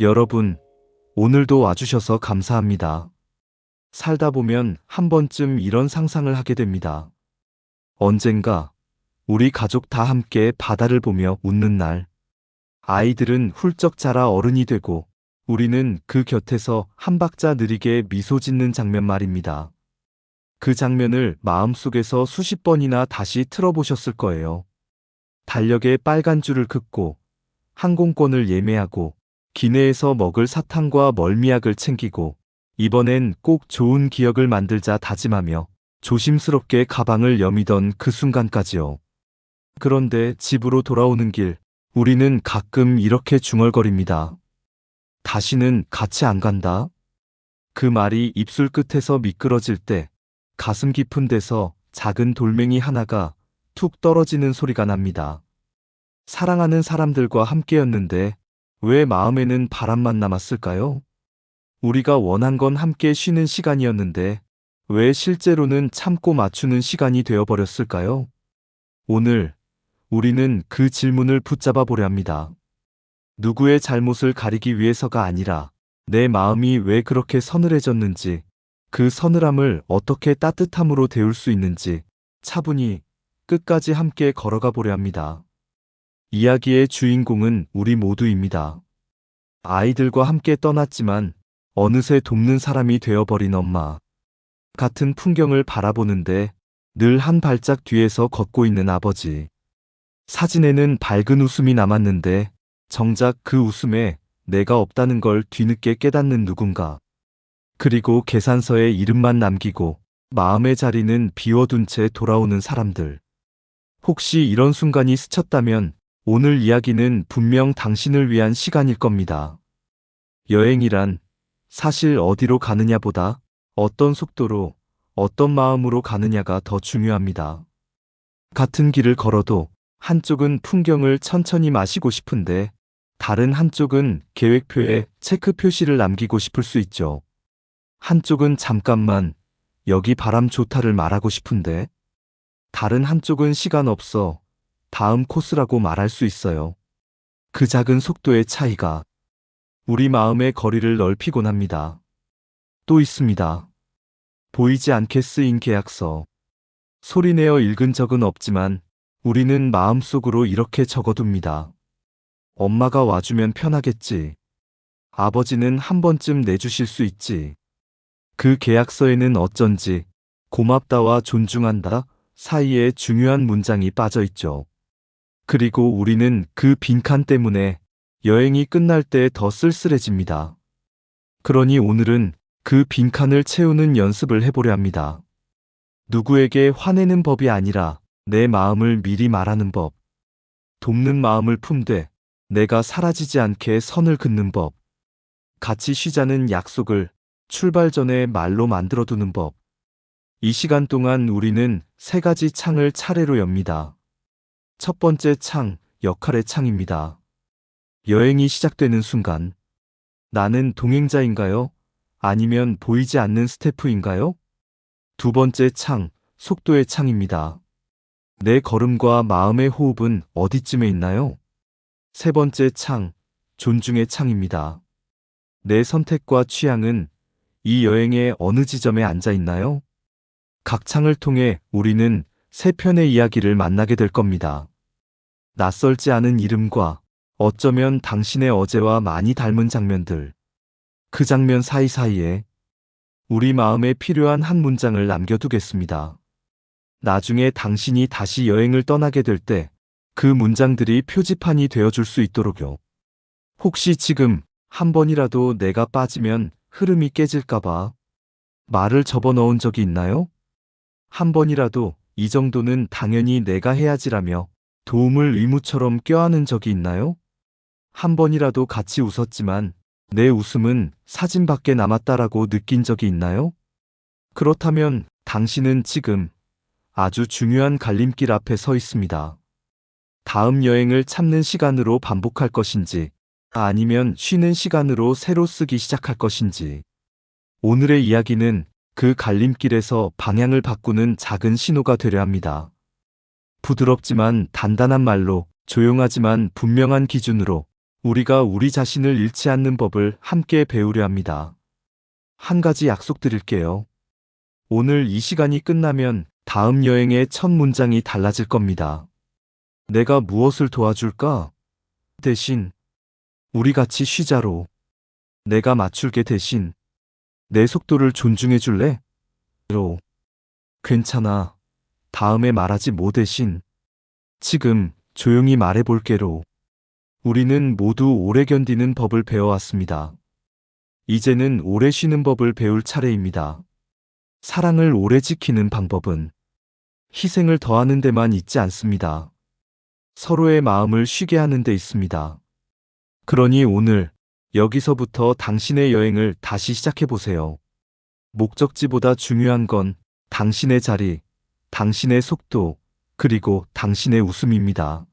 여러분, 오늘도 와주셔서 감사합니다. 살다 보면 한 번쯤 이런 상상을 하게 됩니다. 언젠가 우리 가족 다 함께 바다를 보며 웃는 날. 아이들은 훌쩍 자라 어른이 되고 우리는 그 곁에서 한 박자 느리게 미소 짓는 장면 말입니다. 그 장면을 마음속에서 수십 번이나 다시 틀어보셨을 거예요. 달력에 빨간 줄을 긋고 항공권을 예매하고 기내에서 먹을 사탕과 멀미약을 챙기고 이번엔 꼭 좋은 기억을 만들자 다짐하며 조심스럽게 가방을 여미던 그 순간까지요. 그런데 집으로 돌아오는 길, 우리는 가끔 이렇게 중얼거립니다. 다시는 같이 안 간다. 그 말이 입술 끝에서 미끄러질 때 가슴 깊은 데서 작은 돌멩이 하나가 툭 떨어지는 소리가 납니다. 사랑하는 사람들과 함께였는데 왜 마음에는 바람만 남았을까요? 우리가 원한 건 함께 쉬는 시간이었는데 왜 실제로는 참고 맞추는 시간이 되어버렸을까요? 오늘 우리는 그 질문을 붙잡아 보려 합니다. 누구의 잘못을 가리기 위해서가 아니라 내 마음이 왜 그렇게 서늘해졌는지, 그 서늘함을 어떻게 따뜻함으로 데울 수 있는지 차분히 끝까지 함께 걸어가 보려 합니다. 이야기의 주인공은 우리 모두입니다. 아이들과 함께 떠났지만 어느새 돕는 사람이 되어버린 엄마. 같은 풍경을 바라보는데 늘 한 발짝 뒤에서 걷고 있는 아버지. 사진에는 밝은 웃음이 남았는데 정작 그 웃음에 내가 없다는 걸 뒤늦게 깨닫는 누군가. 그리고 계산서에 이름만 남기고 마음의 자리는 비워둔 채 돌아오는 사람들. 혹시 이런 순간이 스쳤다면 오늘 이야기는 분명 당신을 위한 시간일 겁니다. 여행이란 사실 어디로 가느냐보다 어떤 속도로, 어떤 마음으로 가느냐가 더 중요합니다. 같은 길을 걸어도 한쪽은 풍경을 천천히 마시고 싶은데 다른 한쪽은 계획표에 체크 표시를 남기고 싶을 수 있죠. 한쪽은 잠깐만 여기 바람 좋다를 말하고 싶은데 다른 한쪽은 시간 없어 다음 코스라고 말할 수 있어요. 그 작은 속도의 차이가 우리 마음의 거리를 넓히곤 합니다. 또 있습니다. 보이지 않게 쓰인 계약서. 소리내어 읽은 적은 없지만 우리는 마음속으로 이렇게 적어둡니다. 엄마가 와주면 편하겠지. 아버지는 한 번쯤 내주실 수 있지. 그 계약서에는 어쩐지 고맙다와 존중한다 사이에 중요한 문장이 빠져 있죠. 그리고 우리는 그 빈칸 때문에 여행이 끝날 때 더 쓸쓸해집니다. 그러니 오늘은 그 빈칸을 채우는 연습을 해보려 합니다. 누구에게 화내는 법이 아니라 내 마음을 미리 말하는 법. 돕는 마음을 품되 내가 사라지지 않게 선을 긋는 법. 같이 쉬자는 약속을 출발 전에 말로 만들어두는 법. 이 시간 동안 우리는 세 가지 창을 차례로 엽니다. 첫 번째 창, 역할의 창입니다. 여행이 시작되는 순간, 나는 동행자인가요? 아니면 보이지 않는 스태프인가요? 두 번째 창, 속도의 창입니다. 내 걸음과 마음의 호흡은 어디쯤에 있나요? 세 번째 창, 존중의 창입니다. 내 선택과 취향은 이 여행의 어느 지점에 앉아 있나요? 각 창을 통해 우리는 세 편의 이야기를 만나게 될 겁니다. 낯설지 않은 이름과 어쩌면 당신의 어제와 많이 닮은 장면들. 그 장면 사이사이에 우리 마음에 필요한 한 문장을 남겨두겠습니다. 나중에 당신이 다시 여행을 떠나게 될 때 그 문장들이 표지판이 되어줄 수 있도록요. 혹시 지금 한 번이라도 내가 빠지면 흐름이 깨질까봐 말을 접어넣은 적이 있나요? 한 번이라도 이 정도는 당연히 내가 해야지라며 도움을 의무처럼 껴안은 적이 있나요? 한 번이라도 같이 웃었지만 내 웃음은 사진밖에 남았다라고 느낀 적이 있나요? 그렇다면 당신은 지금 아주 중요한 갈림길 앞에 서 있습니다. 다음 여행을 참는 시간으로 반복할 것인지 아니면 쉬는 시간으로 새로 쓰기 시작할 것인지. 오늘의 이야기는 그 갈림길에서 방향을 바꾸는 작은 신호가 되려 합니다. 부드럽지만 단단한 말로 조용하지만 분명한 기준으로 우리가 우리 자신을 잃지 않는 법을 함께 배우려 합니다. 한 가지 약속드릴게요. 오늘 이 시간이 끝나면 다음 여행의 첫 문장이 달라질 겁니다. 내가 무엇을 도와줄까? 대신 우리 같이 쉬자로. 내가 맞출게 대신 내 속도를 존중해 줄래? 로. 괜찮아. 다음에 말하지 뭐 대신 지금 조용히 말해 볼게로. 우리는 모두 오래 견디는 법을 배워왔습니다. 이제는 오래 쉬는 법을 배울 차례입니다. 사랑을 오래 지키는 방법은 희생을 더하는 데만 있지 않습니다. 서로의 마음을 쉬게 하는 데 있습니다. 그러니 오늘 여기서부터 당신의 여행을 다시 시작해 보세요. 목적지보다 중요한 건 당신의 자리, 당신의 속도, 그리고 당신의 웃음입니다.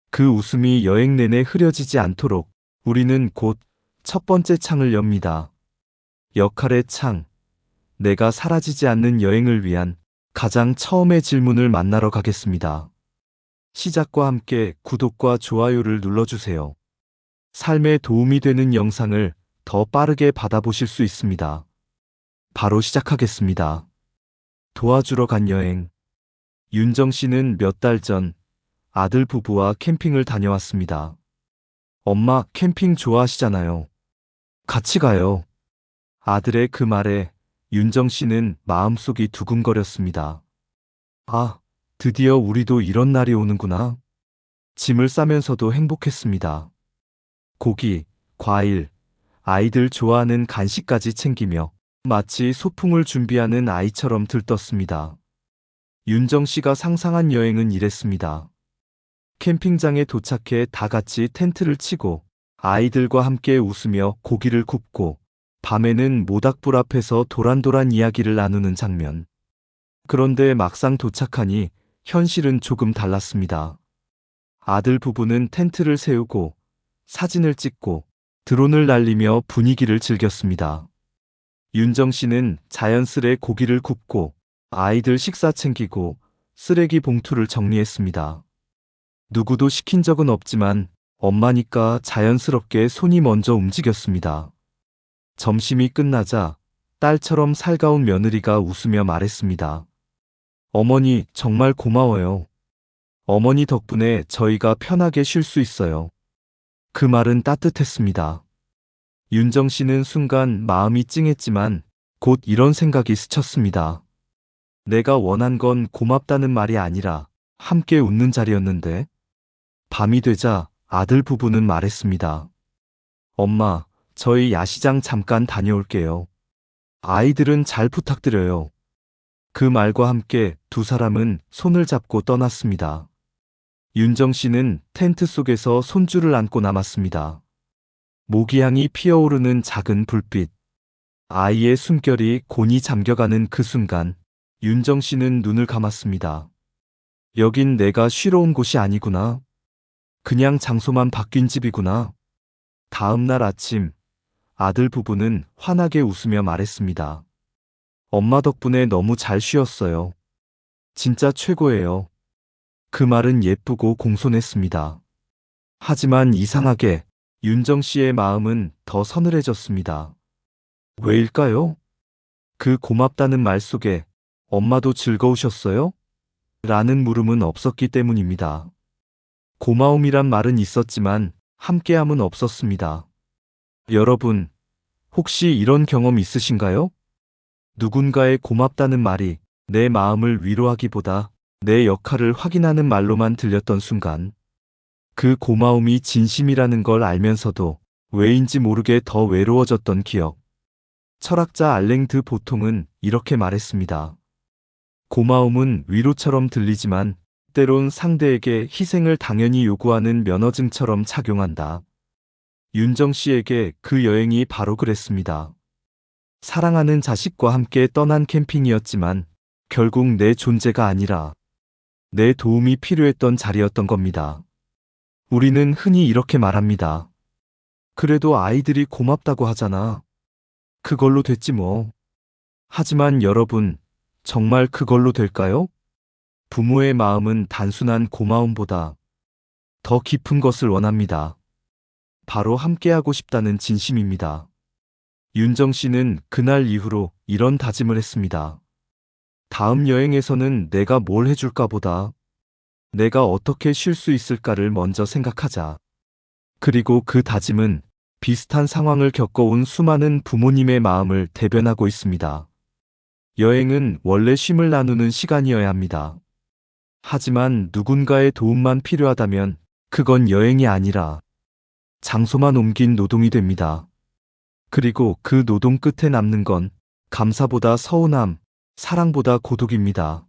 그 웃음이 여행 내내 흐려지지 않도록 우리는 곧 첫 번째 창을 엽니다. 역할의 창. 내가 사라지지 않는 여행을 위한 가장 처음의 질문을 만나러 가겠습니다. 시작과 함께 구독과 좋아요를 눌러주세요. 삶에 도움이 되는 영상을 더 빠르게 받아보실 수 있습니다. 바로 시작하겠습니다. 도와주러 간 여행. 윤정 씨는 몇 달 전 아들 부부와 캠핑을 다녀왔습니다. 엄마 캠핑 좋아하시잖아요. 같이 가요. 아들의 그 말에 윤정 씨는 마음속이 두근거렸습니다. 아, 드디어 우리도 이런 날이 오는구나. 짐을 싸면서도 행복했습니다. 고기, 과일, 아이들 좋아하는 간식까지 챙기며 마치 소풍을 준비하는 아이처럼 들떴습니다. 윤정 씨가 상상한 여행은 이랬습니다. 캠핑장에 도착해 다 같이 텐트를 치고 아이들과 함께 웃으며 고기를 굽고 밤에는 모닥불 앞에서 도란도란 이야기를 나누는 장면. 그런데 막상 도착하니 현실은 조금 달랐습니다. 아들 부부는 텐트를 세우고 사진을 찍고 드론을 날리며 분위기를 즐겼습니다. 윤정 씨는 자연스레 고기를 굽고 아이들 식사 챙기고 쓰레기 봉투를 정리했습니다. 누구도 시킨 적은 없지만 엄마니까 자연스럽게 손이 먼저 움직였습니다. 점심이 끝나자 딸처럼 살가운 며느리가 웃으며 말했습니다. 어머니 정말 고마워요. 어머니 덕분에 저희가 편하게 쉴 수 있어요. 그 말은 따뜻했습니다. 윤정 씨는 순간 마음이 찡했지만 곧 이런 생각이 스쳤습니다. 내가 원한 건 고맙다는 말이 아니라 함께 웃는 자리였는데. 밤이 되자 아들 부부는 말했습니다. 엄마, 저희 야시장 잠깐 다녀올게요. 아이들은 잘 부탁드려요. 그 말과 함께 두 사람은 손을 잡고 떠났습니다. 윤정 씨는 텐트 속에서 손줄을 안고 남았습니다. 모기향이 피어오르는 작은 불빛. 아이의 숨결이 곤히 잠겨가는 그 순간, 윤정 씨는 눈을 감았습니다. 여긴 내가 쉬러 온 곳이 아니구나. 그냥 장소만 바뀐 집이구나. 다음 날 아침, 아들 부부는 환하게 웃으며 말했습니다. 엄마 덕분에 너무 잘 쉬었어요. 진짜 최고예요. 그 말은 예쁘고 공손했습니다. 하지만 이상하게 윤정 씨의 마음은 더 서늘해졌습니다. 왜일까요? 그 고맙다는 말 속에 엄마도 즐거우셨어요? 라는 물음은 없었기 때문입니다. 고마움이란 말은 있었지만 함께함은 없었습니다. 여러분, 혹시 이런 경험 있으신가요? 누군가의 고맙다는 말이 내 마음을 위로하기보다 내 역할을 확인하는 말로만 들렸던 순간, 그 고마움이 진심이라는 걸 알면서도 왜인지 모르게 더 외로워졌던 기억. 철학자 알랭 드 보통은 이렇게 말했습니다. 고마움은 위로처럼 들리지만 때론 상대에게 희생을 당연히 요구하는 면허증처럼 착용한다. 윤정 씨에게 그 여행이 바로 그랬습니다. 사랑하는 자식과 함께 떠난 캠핑이었지만 결국 내 존재가 아니라 내 도움이 필요했던 자리였던 겁니다. 우리는 흔히 이렇게 말합니다. 그래도 아이들이 고맙다고 하잖아. 그걸로 됐지 뭐. 하지만 여러분, 정말 그걸로 될까요? 부모의 마음은 단순한 고마움보다 더 깊은 것을 원합니다. 바로 함께하고 싶다는 진심입니다. 윤정 씨는 그날 이후로 이런 다짐을 했습니다. 다음 여행에서는 내가 뭘 해줄까 보다 내가 어떻게 쉴 수 있을까를 먼저 생각하자. 그리고 그 다짐은 비슷한 상황을 겪어온 수많은 부모님의 마음을 대변하고 있습니다. 여행은 원래 쉼을 나누는 시간이어야 합니다. 하지만 누군가의 도움만 필요하다면 그건 여행이 아니라 장소만 옮긴 노동이 됩니다. 그리고 그 노동 끝에 남는 건 감사보다 서운함, 사랑보다 고독입니다.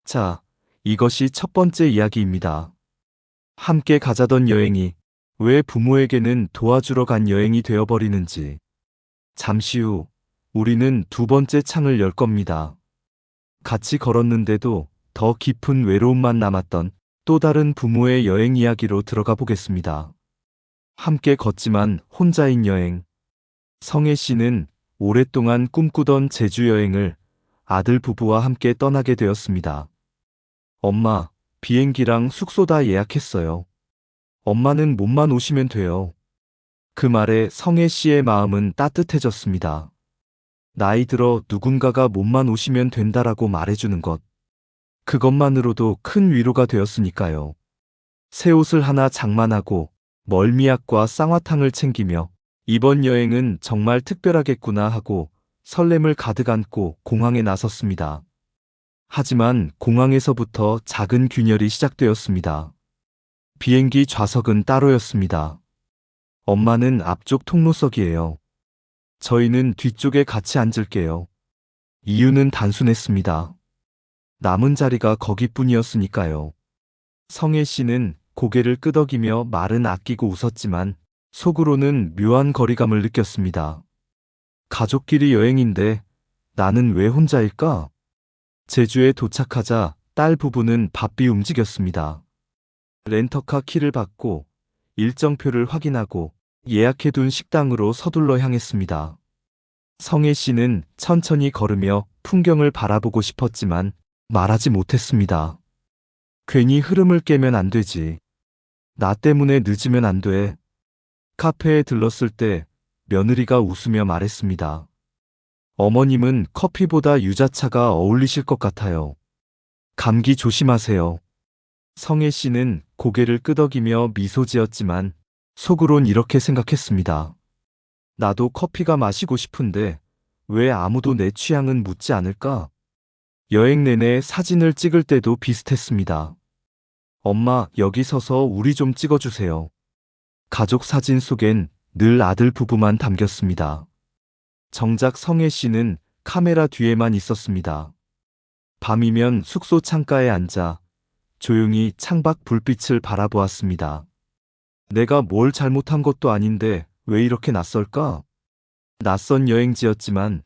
자, 이것이 첫 번째 이야기입니다. 함께 가자던 여행이 왜 부모에게는 도와주러 간 여행이 되어버리는지. 잠시 후 우리는 두 번째 창을 열 겁니다. 같이 걸었는데도 더 깊은 외로움만 남았던 또 다른 부모의 여행 이야기로 들어가 보겠습니다. 함께 걷지만 혼자인 여행. 성혜 씨는 오랫동안 꿈꾸던 제주 여행을 아들 부부와 함께 떠나게 되었습니다. 엄마, 비행기랑 숙소 다 예약했어요. 엄마는 몸만 오시면 돼요. 그 말에 성혜 씨의 마음은 따뜻해졌습니다. 나이 들어 누군가가 몸만 오시면 된다라고 말해주는 것. 그것만으로도 큰 위로가 되었으니까요. 새 옷을 하나 장만하고 멀미약과 쌍화탕을 챙기며 이번 여행은 정말 특별하겠구나 하고 설렘을 가득 안고 공항에 나섰습니다. 하지만 공항에서부터 작은 균열이 시작되었습니다. 비행기 좌석은 따로였습니다. 엄마는 앞쪽 통로석이에요. 저희는 뒤쪽에 같이 앉을게요. 이유는 단순했습니다. 남은 자리가 거기뿐이었으니까요. 성혜 씨는 고개를 끄덕이며 말은 아끼고 웃었지만 속으로는 묘한 거리감을 느꼈습니다. 가족끼리 여행인데 나는 왜 혼자일까? 제주에 도착하자 딸 부부는 바삐 움직였습니다. 렌터카 키를 받고 일정표를 확인하고 예약해둔 식당으로 서둘러 향했습니다. 성혜 씨는 천천히 걸으며 풍경을 바라보고 싶었지만 말하지 못했습니다. 괜히 흐름을 깨면 안 되지. 나 때문에 늦으면 안 돼. 카페에 들렀을 때 며느리가 웃으며 말했습니다. 어머님은 커피보다 유자차가 어울리실 것 같아요. 감기 조심하세요. 성혜 씨는 고개를 끄덕이며 미소 지었지만 속으론 이렇게 생각했습니다. 나도 커피가 마시고 싶은데 왜 아무도 내 취향은 묻지 않을까? 여행 내내 사진을 찍을 때도 비슷했습니다. 엄마, 여기 서서 우리 좀 찍어주세요. 가족 사진 속엔 늘 아들 부부만 담겼습니다. 정작 성혜 씨는 카메라 뒤에만 있었습니다. 밤이면 숙소 창가에 앉아 조용히 창밖 불빛을 바라보았습니다. 내가 뭘 잘못한 것도 아닌데 왜 이렇게 낯설까? 낯선 여행지였지만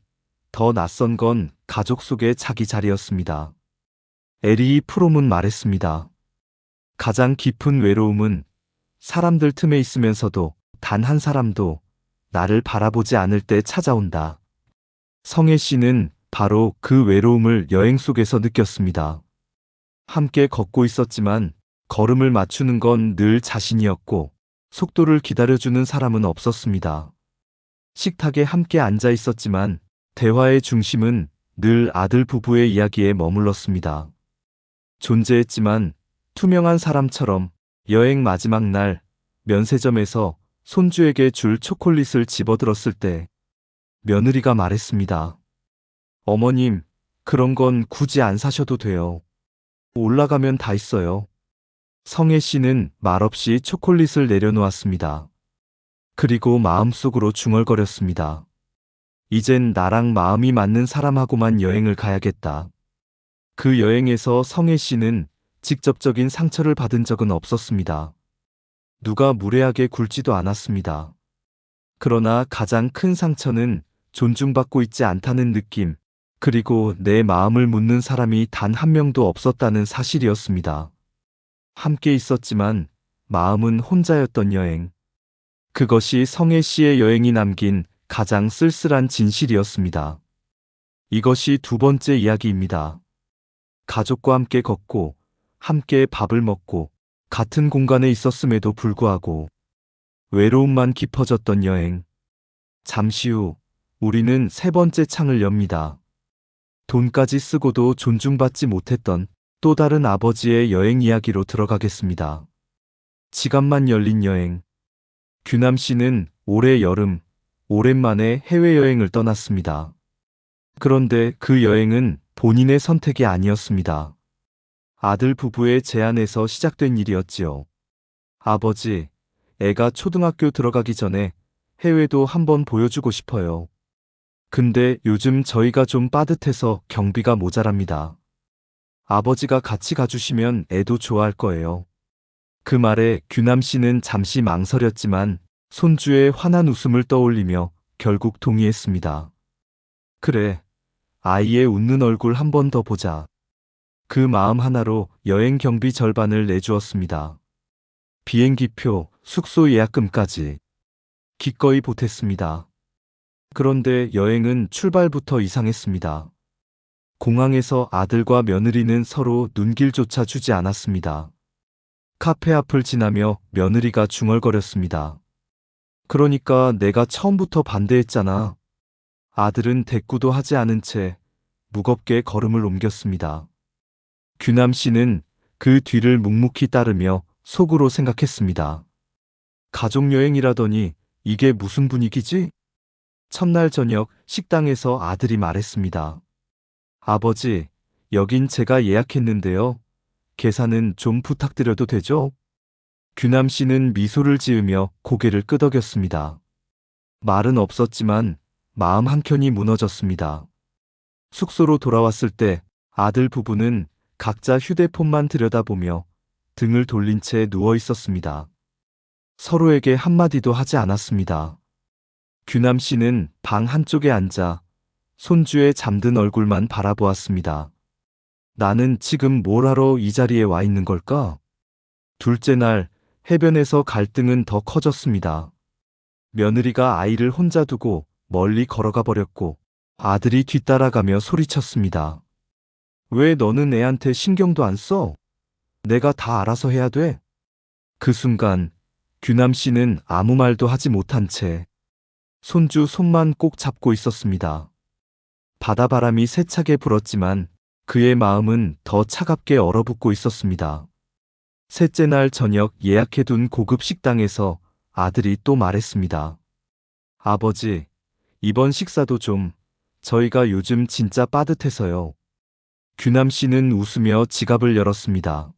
더 낯선 건 가족 속의 자기 자리였습니다. 에리 프롬은 말했습니다. 가장 깊은 외로움은 사람들 틈에 있으면서도 단 한 사람도 나를 바라보지 않을 때 찾아온다. 성혜 씨는 바로 그 외로움을 여행 속에서 느꼈습니다. 함께 걷고 있었지만 걸음을 맞추는 건 늘 자신이었고 속도를 기다려주는 사람은 없었습니다. 식탁에 함께 앉아 있었지만 대화의 중심은 늘 아들 부부의 이야기에 머물렀습니다. 존재했지만 투명한 사람처럼 여행 마지막 날 면세점에서 손주에게 줄 초콜릿을 집어들었을 때 며느리가 말했습니다. 어머님, 그런 건 굳이 안 사셔도 돼요. 올라가면 다 있어요. 성혜 씨는 말없이 초콜릿을 내려놓았습니다. 그리고 마음속으로 중얼거렸습니다. 이젠 나랑 마음이 맞는 사람하고만 여행을 가야겠다. 그 여행에서 성혜 씨는 직접적인 상처를 받은 적은 없었습니다. 누가 무례하게 굴지도 않았습니다. 그러나 가장 큰 상처는 존중받고 있지 않다는 느낌, 그리고 내 마음을 묻는 사람이 단 한 명도 없었다는 사실이었습니다. 함께 있었지만 마음은 혼자였던 여행. 그것이 성혜 씨의 여행이 남긴 가장 쓸쓸한 진실이었습니다. 이것이 두 번째 이야기입니다. 가족과 함께 걷고, 함께 밥을 먹고, 같은 공간에 있었음에도 불구하고 외로움만 깊어졌던 여행. 잠시 후 우리는 세 번째 창을 엽니다. 돈까지 쓰고도 존중받지 못했던 또 다른 아버지의 여행 이야기로 들어가겠습니다. 지갑만 열린 여행. 규남 씨는 올해 여름 오랜만에 해외여행을 떠났습니다. 그런데 그 여행은 본인의 선택이 아니었습니다. 아들 부부의 제안에서 시작된 일이었지요. 아버지, 애가 초등학교 들어가기 전에 해외도 한번 보여주고 싶어요. 근데 요즘 저희가 좀 빠듯해서 경비가 모자랍니다. 아버지가 같이 가주시면 애도 좋아할 거예요. 그 말에 규남 씨는 잠시 망설였지만 손주의 환한 웃음을 떠올리며 결국 동의했습니다. 그래, 아이의 웃는 얼굴 한 번 더 보자. 그 마음 하나로 여행 경비 절반을 내주었습니다. 비행기표, 숙소 예약금까지 기꺼이 보탰습니다. 그런데 여행은 출발부터 이상했습니다. 공항에서 아들과 며느리는 서로 눈길조차 주지 않았습니다. 카페 앞을 지나며 며느리가 중얼거렸습니다. 그러니까 내가 처음부터 반대했잖아. 아들은 대꾸도 하지 않은 채 무겁게 걸음을 옮겼습니다. 규남 씨는 그 뒤를 묵묵히 따르며 속으로 생각했습니다. 가족여행이라더니 이게 무슨 분위기지? 첫날 저녁 식당에서 아들이 말했습니다. 아버지, 여긴 제가 예약했는데요. 계산은 좀 부탁드려도 되죠? 규남 씨는 미소를 지으며 고개를 끄덕였습니다. 말은 없었지만 마음 한켠이 무너졌습니다. 숙소로 돌아왔을 때 아들 부부는 각자 휴대폰만 들여다보며 등을 돌린 채 누워 있었습니다. 서로에게 한마디도 하지 않았습니다. 규남 씨는 방 한쪽에 앉아 손주의 잠든 얼굴만 바라보았습니다. 나는 지금 뭘 하러 이 자리에 와 있는 걸까? 둘째 날 해변에서 갈등은 더 커졌습니다. 며느리가 아이를 혼자 두고 멀리 걸어가 버렸고 아들이 뒤따라가며 소리쳤습니다. 왜 너는 애한테 신경도 안 써? 내가 다 알아서 해야 돼? 그 순간 규남 씨는 아무 말도 하지 못한 채 손주 손만 꼭 잡고 있었습니다. 바다바람이 세차게 불었지만 그의 마음은 더 차갑게 얼어붙고 있었습니다. 셋째 날 저녁 예약해둔 고급 식당에서 아들이 또 말했습니다. 아버지, 이번 식사도 좀, 저희가 요즘 진짜 빠듯해서요. 규남 씨는 웃으며 지갑을 열었습니다.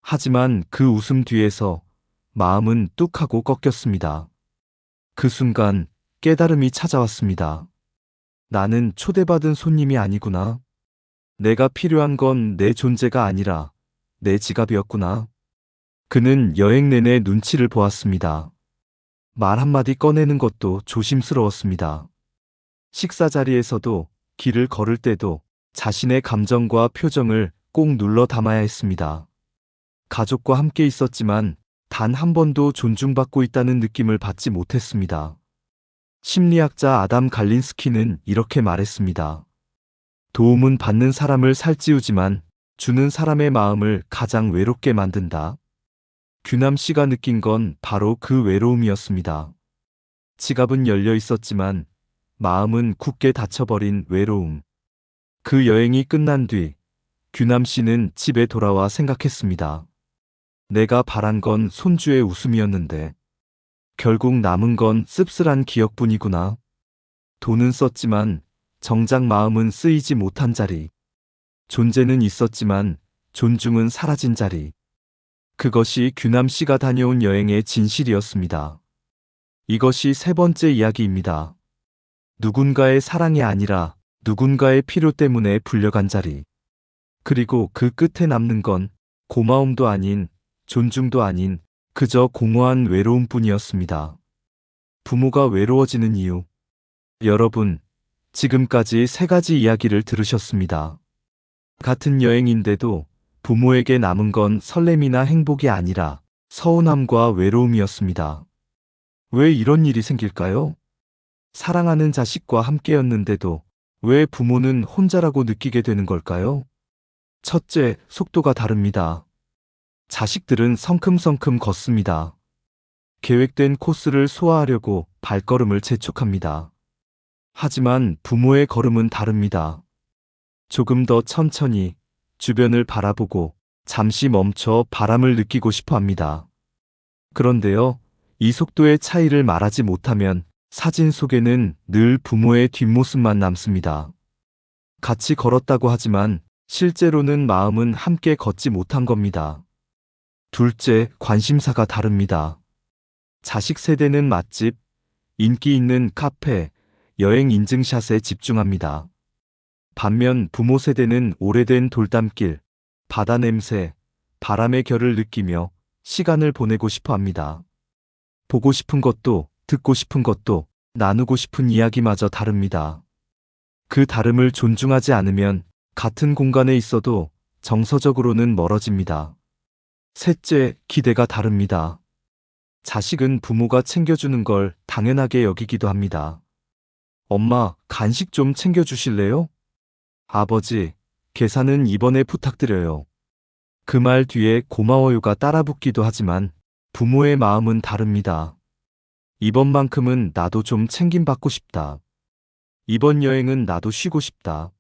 하지만 그 웃음 뒤에서 마음은 뚝 하고 꺾였습니다. 그 순간 깨달음이 찾아왔습니다. 나는 초대받은 손님이 아니구나. 내가 필요한 건 내 존재가 아니라 내 지갑이었구나. 그는 여행 내내 눈치를 보았습니다. 말 한마디 꺼내는 것도 조심스러웠습니다. 식사 자리에서도 길을 걸을 때도 자신의 감정과 표정을 꼭 눌러 담아야 했습니다. 가족과 함께 있었지만 단 한 번도 존중받고 있다는 느낌을 받지 못했습니다. 심리학자 아담 갈린스키는 이렇게 말했습니다. 도움은 받는 사람을 살찌우지만 주는 사람의 마음을 가장 외롭게 만든다. 규남 씨가 느낀 건 바로 그 외로움이었습니다. 지갑은 열려 있었지만 마음은 굳게 닫혀버린 외로움. 그 여행이 끝난 뒤 규남 씨는 집에 돌아와 생각했습니다. 내가 바란 건 손주의 웃음이었는데 결국 남은 건 씁쓸한 기억뿐이구나. 돈은 썼지만 정작 마음은 쓰이지 못한 자리. 존재는 있었지만 존중은 사라진 자리. 그것이 규남 씨가 다녀온 여행의 진실이었습니다. 이것이 세 번째 이야기입니다. 누군가의 사랑이 아니라 누군가의 필요 때문에 불려간 자리. 그리고 그 끝에 남는 건 고마움도 아닌, 존중도 아닌 그저 공허한 외로움뿐이었습니다. 부모가 외로워지는 이유. 여러분, 지금까지 세 가지 이야기를 들으셨습니다. 같은 여행인데도 부모에게 남은 건 설렘이나 행복이 아니라 서운함과 외로움이었습니다. 왜 이런 일이 생길까요? 사랑하는 자식과 함께였는데도 왜 부모는 혼자라고 느끼게 되는 걸까요? 첫째, 속도가 다릅니다. 자식들은 성큼성큼 걷습니다. 계획된 코스를 소화하려고 발걸음을 재촉합니다. 하지만 부모의 걸음은 다릅니다. 조금 더 천천히 주변을 바라보고 잠시 멈춰 바람을 느끼고 싶어 합니다. 그런데요, 이 속도의 차이를 말하지 못하면 사진 속에는 늘 부모의 뒷모습만 남습니다. 같이 걸었다고 하지만 실제로는 마음은 함께 걷지 못한 겁니다. 둘째, 관심사가 다릅니다. 자식 세대는 맛집, 인기 있는 카페, 여행 인증샷에 집중합니다. 반면 부모 세대는 오래된 돌담길, 바다 냄새, 바람의 결을 느끼며 시간을 보내고 싶어 합니다. 보고 싶은 것도, 듣고 싶은 것도, 나누고 싶은 이야기마저 다릅니다. 그 다름을 존중하지 않으면 같은 공간에 있어도 정서적으로는 멀어집니다. 셋째, 기대가 다릅니다. 자식은 부모가 챙겨주는 걸 당연하게 여기기도 합니다. 엄마, 간식 좀 챙겨주실래요? 아버지, 계산은 이번에 부탁드려요. 그 말 뒤에 고마워요가 따라붙기도 하지만 부모의 마음은 다릅니다. 이번만큼은 나도 좀 챙김받고 싶다. 이번 여행은 나도 쉬고 싶다.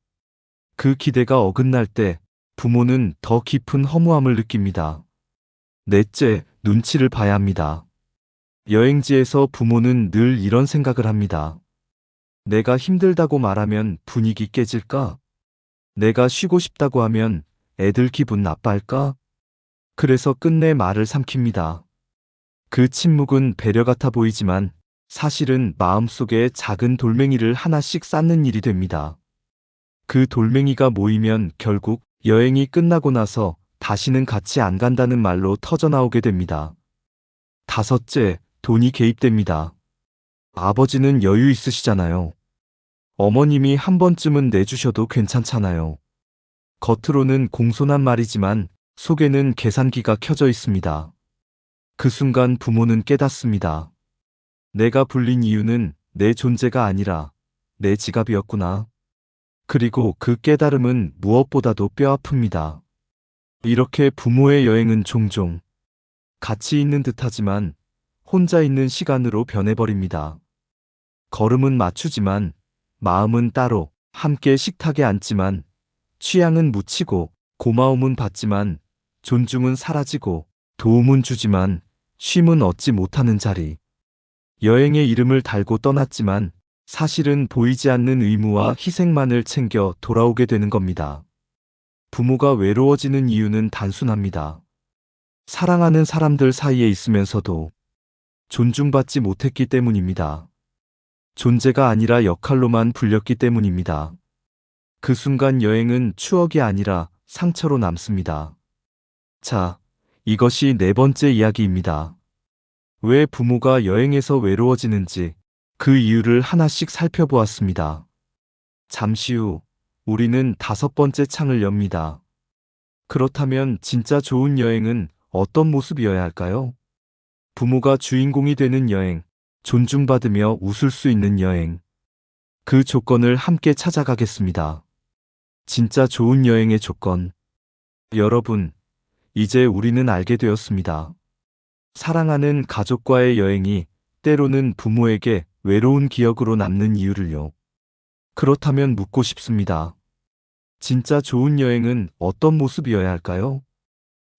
그 기대가 어긋날 때 부모는 더 깊은 허무함을 느낍니다. 넷째, 눈치를 봐야 합니다. 여행지에서 부모는 늘 이런 생각을 합니다. 내가 힘들다고 말하면 분위기 깨질까? 내가 쉬고 싶다고 하면 애들 기분 나빠할까? 그래서 끝내 말을 삼킵니다. 그 침묵은 배려 같아 보이지만 사실은 마음속에 작은 돌멩이를 하나씩 쌓는 일이 됩니다. 그 돌멩이가 모이면 결국 여행이 끝나고 나서 다시는 같이 안 간다는 말로 터져나오게 됩니다. 다섯째, 돈이 개입됩니다. 아버지는 여유 있으시잖아요. 어머님이 한 번쯤은 내주셔도 괜찮잖아요. 겉으로는 공손한 말이지만 속에는 계산기가 켜져 있습니다. 그 순간 부모는 깨닫습니다. 내가 불린 이유는 내 존재가 아니라 내 지갑이었구나. 그리고 그 깨달음은 무엇보다도 뼈아픕니다. 이렇게 부모의 여행은 종종 같이 있는 듯하지만 혼자 있는 시간으로 변해버립니다. 걸음은 맞추지만 마음은 따로, 함께 식탁에 앉지만 취향은 묻히고, 고마움은 받지만 존중은 사라지고, 도움은 주지만 쉼은 얻지 못하는 자리. 여행의 이름을 달고 떠났지만 사실은 보이지 않는 의무와 희생만을 챙겨 돌아오게 되는 겁니다. 부모가 외로워지는 이유는 단순합니다. 사랑하는 사람들 사이에 있으면서도 존중받지 못했기 때문입니다. 존재가 아니라 역할로만 불렸기 때문입니다. 그 순간 여행은 추억이 아니라 상처로 남습니다. 자, 이것이 네 번째 이야기입니다. 왜 부모가 여행에서 외로워지는지 그 이유를 하나씩 살펴보았습니다. 잠시 후 우리는 다섯 번째 창을 엽니다. 그렇다면 진짜 좋은 여행은 어떤 모습이어야 할까요? 부모가 주인공이 되는 여행, 존중받으며 웃을 수 있는 여행. 그 조건을 함께 찾아가겠습니다. 진짜 좋은 여행의 조건. 여러분, 이제 우리는 알게 되었습니다. 사랑하는 가족과의 여행이 때로는 부모에게 외로운 기억으로 남는 이유를요. 그렇다면 묻고 싶습니다. 진짜 좋은 여행은 어떤 모습이어야 할까요?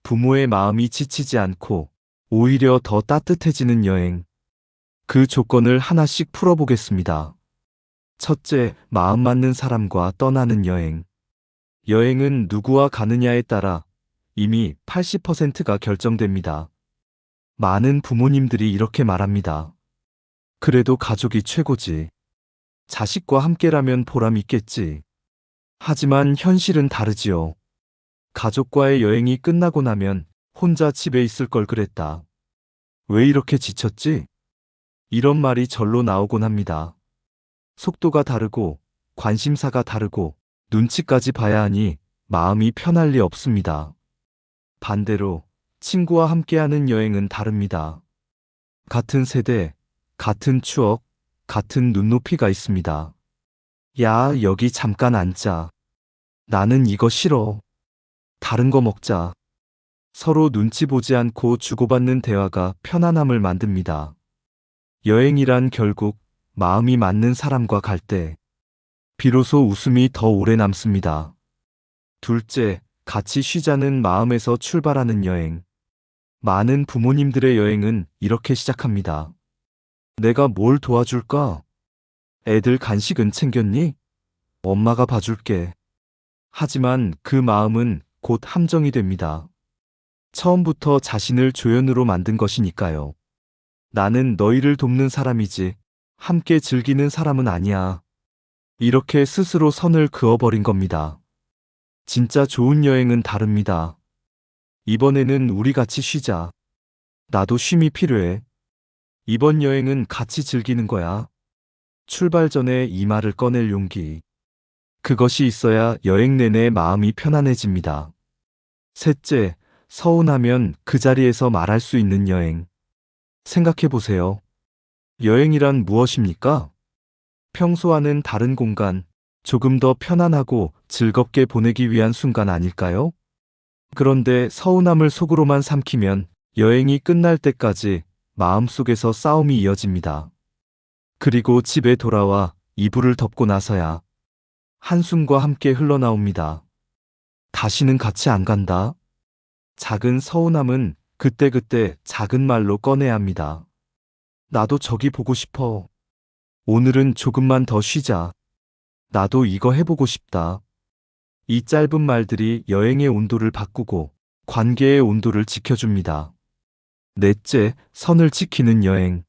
부모의 마음이 지치지 않고 오히려 더 따뜻해지는 여행. 그 조건을 하나씩 풀어보겠습니다. 첫째, 마음 맞는 사람과 떠나는 여행. 여행은 누구와 가느냐에 따라 이미 80%가 결정됩니다. 많은 부모님들이 이렇게 말합니다. 그래도 가족이 최고지. 자식과 함께라면 보람 있겠지. 하지만 현실은 다르지요. 가족과의 여행이 끝나고 나면 혼자 집에 있을 걸 그랬다. 왜 이렇게 지쳤지? 이런 말이 절로 나오곤 합니다. 속도가 다르고 관심사가 다르고 눈치까지 봐야 하니 마음이 편할 리 없습니다. 반대로 친구와 함께하는 여행은 다릅니다. 같은 세대, 같은 추억, 같은 눈높이가 있습니다. 야, 여기 잠깐 앉자. 나는 이거 싫어. 다른 거 먹자. 서로 눈치 보지 않고 주고받는 대화가 편안함을 만듭니다. 여행이란 결국 마음이 맞는 사람과 갈 때 비로소 웃음이 더 오래 남습니다. 둘째, 같이 쉬자는 마음에서 출발하는 여행. 많은 부모님들의 여행은 이렇게 시작합니다. 내가 뭘 도와줄까? 애들 간식은 챙겼니? 엄마가 봐줄게. 하지만 그 마음은 곧 함정이 됩니다. 처음부터 자신을 조연으로 만든 것이니까요. 나는 너희를 돕는 사람이지, 함께 즐기는 사람은 아니야. 이렇게 스스로 선을 그어버린 겁니다. 진짜 좋은 여행은 다릅니다. 이번에는 우리 같이 쉬자. 나도 쉼이 필요해. 이번 여행은 같이 즐기는 거야. 출발 전에 이 말을 꺼낼 용기. 그것이 있어야 여행 내내 마음이 편안해집니다. 셋째, 서운하면 그 자리에서 말할 수 있는 여행. 생각해 보세요. 여행이란 무엇입니까? 평소와는 다른 공간, 조금 더 편안하고 즐겁게 보내기 위한 순간 아닐까요? 그런데 서운함을 속으로만 삼키면 여행이 끝날 때까지 마음속에서 싸움이 이어집니다. 그리고 집에 돌아와 이불을 덮고 나서야 한숨과 함께 흘러나옵니다. 다시는 같이 안 간다. 작은 서운함은 그때그때 작은 말로 꺼내야 합니다. 나도 저기 보고 싶어. 오늘은 조금만 더 쉬자. 나도 이거 해보고 싶다. 이 짧은 말들이 여행의 온도를 바꾸고 관계의 온도를 지켜줍니다. 넷째, 선을 지키는 여행.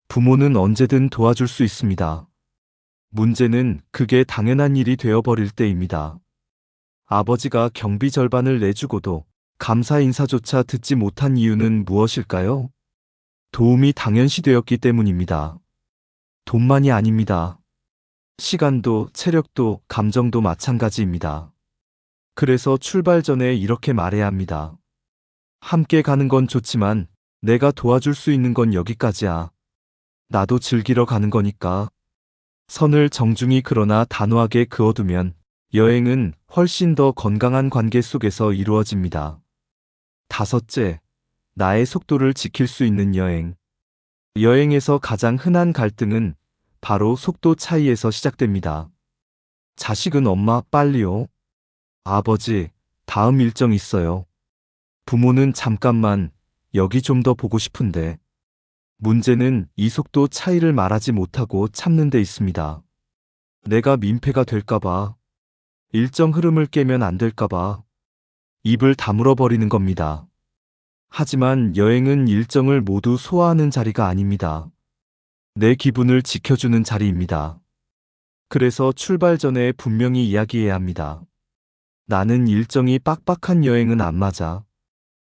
부모는 언제든 도와줄 수 있습니다. 문제는 그게 당연한 일이 되어버릴 때입니다. 아버지가 경비 절반을 내주고도 감사 인사조차 듣지 못한 이유는 무엇일까요? 도움이 당연시되었기 때문입니다. 돈만이 아닙니다. 시간도, 체력도, 감정도 마찬가지입니다. 그래서 출발 전에 이렇게 말해야 합니다. 함께 가는 건 좋지만 내가 도와줄 수 있는 건 여기까지야. 나도 즐기러 가는 거니까. 선을 정중히 그러나 단호하게 그어두면 여행은 훨씬 더 건강한 관계 속에서 이루어집니다. 다섯째, 나의 속도를 지킬 수 있는 여행. 여행에서 가장 흔한 갈등은 바로 속도 차이에서 시작됩니다. 자식은 엄마 빨리요. 아버지, 다음 일정 있어요. 부모는 잠깐만, 여기 좀 더 보고 싶은데. 문제는 이 속도 차이를 말하지 못하고 참는 데 있습니다. 내가 민폐가 될까봐, 일정 흐름을 깨면 안 될까봐, 입을 다물어 버리는 겁니다. 하지만 여행은 일정을 모두 소화하는 자리가 아닙니다. 내 기분을 지켜주는 자리입니다. 그래서 출발 전에 분명히 이야기해야 합니다. 나는 일정이 빡빡한 여행은 안 맞아.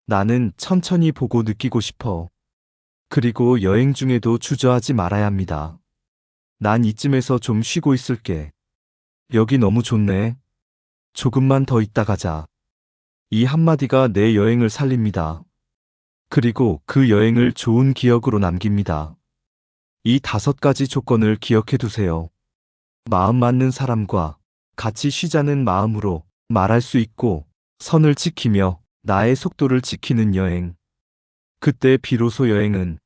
나는 천천히 보고 느끼고 싶어. 그리고 여행 중에도 주저하지 말아야 합니다. 난 이쯤에서 좀 쉬고 있을게. 여기 너무 좋네. 조금만 더 있다 가자. 이 한마디가 내 여행을 살립니다. 그리고 그 여행을 좋은 기억으로 남깁니다. 이 5가지 조건을 기억해 두세요. 마음 맞는 사람과 같이 쉬자는 마음으로 말할 수 있고 선을 지키며 나의 속도를 지키는 여행. 그때 비로소 여행은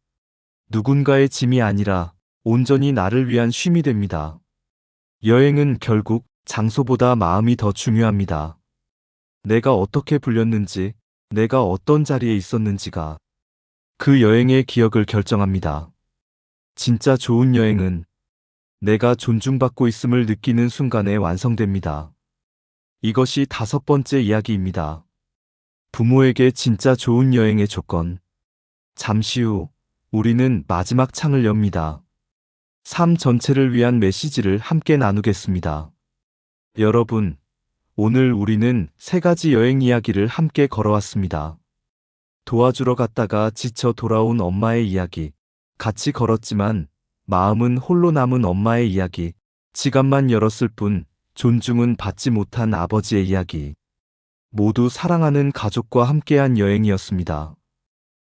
누군가의 짐이 아니라 온전히 나를 위한 쉼이 됩니다. 여행은 결국 장소보다 마음이 더 중요합니다. 내가 어떻게 불렸는지, 내가 어떤 자리에 있었는지가 그 여행의 기억을 결정합니다. 진짜 좋은 여행은 내가 존중받고 있음을 느끼는 순간에 완성됩니다. 이것이 5번째 이야기입니다. 부모에게 진짜 좋은 여행의 조건. 잠시 후 우리는 마지막 창을 엽니다. 삶 전체를 위한 메시지를 함께 나누겠습니다. 여러분, 오늘 우리는 3가지 여행 이야기를 함께 걸어왔습니다. 도와주러 갔다가 지쳐 돌아온 엄마의 이야기, 같이 걸었지만 마음은 홀로 남은 엄마의 이야기, 지갑만 열었을 뿐 존중은 받지 못한 아버지의 이야기. 모두 사랑하는 가족과 함께한 여행이었습니다.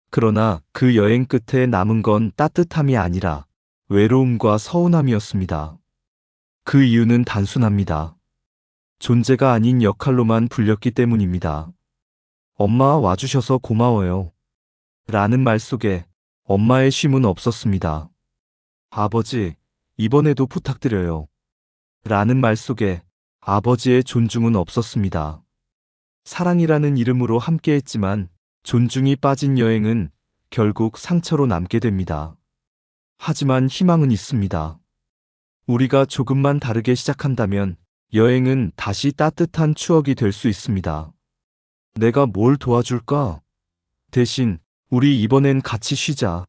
그러나 그 여행 끝에 남은 건 따뜻함이 아니라 외로움과 서운함이었습니다. 그 이유는 단순합니다. 존재가 아닌 역할로만 불렸기 때문입니다. 엄마 와주셔서 고마워요. 라는 말 속에 엄마의 쉼은 없었습니다. 아버지, 이번에도 부탁드려요. 라는 말 속에 아버지의 존중은 없었습니다. 사랑이라는 이름으로 함께했지만 존중이 빠진 여행은 결국 상처로 남게 됩니다. 하지만 희망은 있습니다. 우리가 조금만 다르게 시작한다면 여행은 다시 따뜻한 추억이 될 수 있습니다. 내가 뭘 도와줄까? 대신 우리 이번엔 같이 쉬자.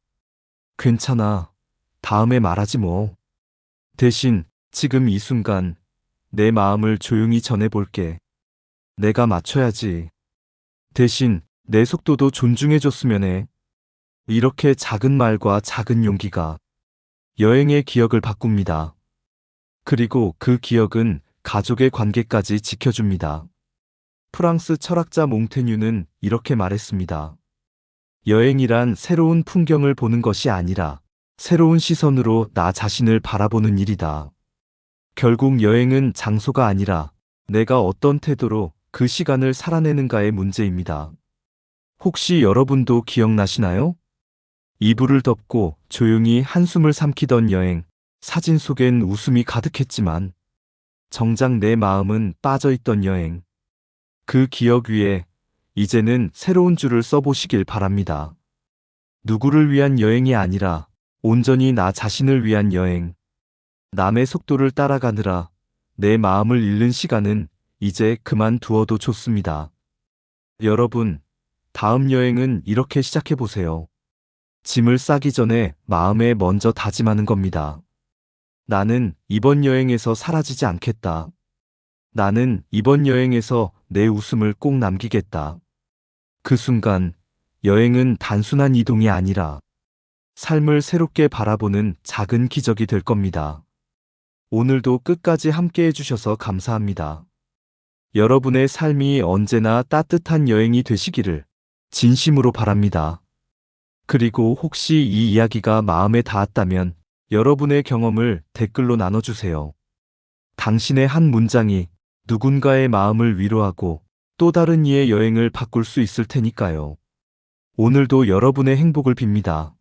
괜찮아. 다음에 말하지 뭐. 대신 지금 이 순간 내 마음을 조용히 전해볼게. 내가 맞춰야지. 대신 내 속도도 존중해줬으면 해. 이렇게 작은 말과 작은 용기가 여행의 기억을 바꿉니다. 그리고 그 기억은 가족의 관계까지 지켜줍니다. 프랑스 철학자 몽테뉴는 이렇게 말했습니다. 여행이란 새로운 풍경을 보는 것이 아니라 새로운 시선으로 나 자신을 바라보는 일이다. 결국 여행은 장소가 아니라 내가 어떤 태도로 그 시간을 살아내는가의 문제입니다. 혹시 여러분도 기억나시나요? 이불을 덮고 조용히 한숨을 삼키던 여행, 사진 속엔 웃음이 가득했지만 정작 내 마음은 빠져있던 여행. 그 기억 위에 이제는 새로운 줄을 써보시길 바랍니다. 누구를 위한 여행이 아니라 온전히 나 자신을 위한 여행. 남의 속도를 따라가느라 내 마음을 잃는 시간은 이제 그만두어도 좋습니다. 여러분, 다음 여행은 이렇게 시작해보세요. 짐을 싸기 전에 마음에 먼저 다짐하는 겁니다. 나는 이번 여행에서 사라지지 않겠다. 나는 이번 여행에서 내 웃음을 꼭 남기겠다. 그 순간 여행은 단순한 이동이 아니라 삶을 새롭게 바라보는 작은 기적이 될 겁니다. 오늘도 끝까지 함께 해주셔서 감사합니다. 여러분의 삶이 언제나 따뜻한 여행이 되시기를 진심으로 바랍니다. 그리고 혹시 이 이야기가 마음에 닿았다면 여러분의 경험을 댓글로 나눠주세요. 당신의 한 문장이 누군가의 마음을 위로하고 또 다른 이의 여행을 바꿀 수 있을 테니까요. 오늘도 여러분의 행복을 빕니다.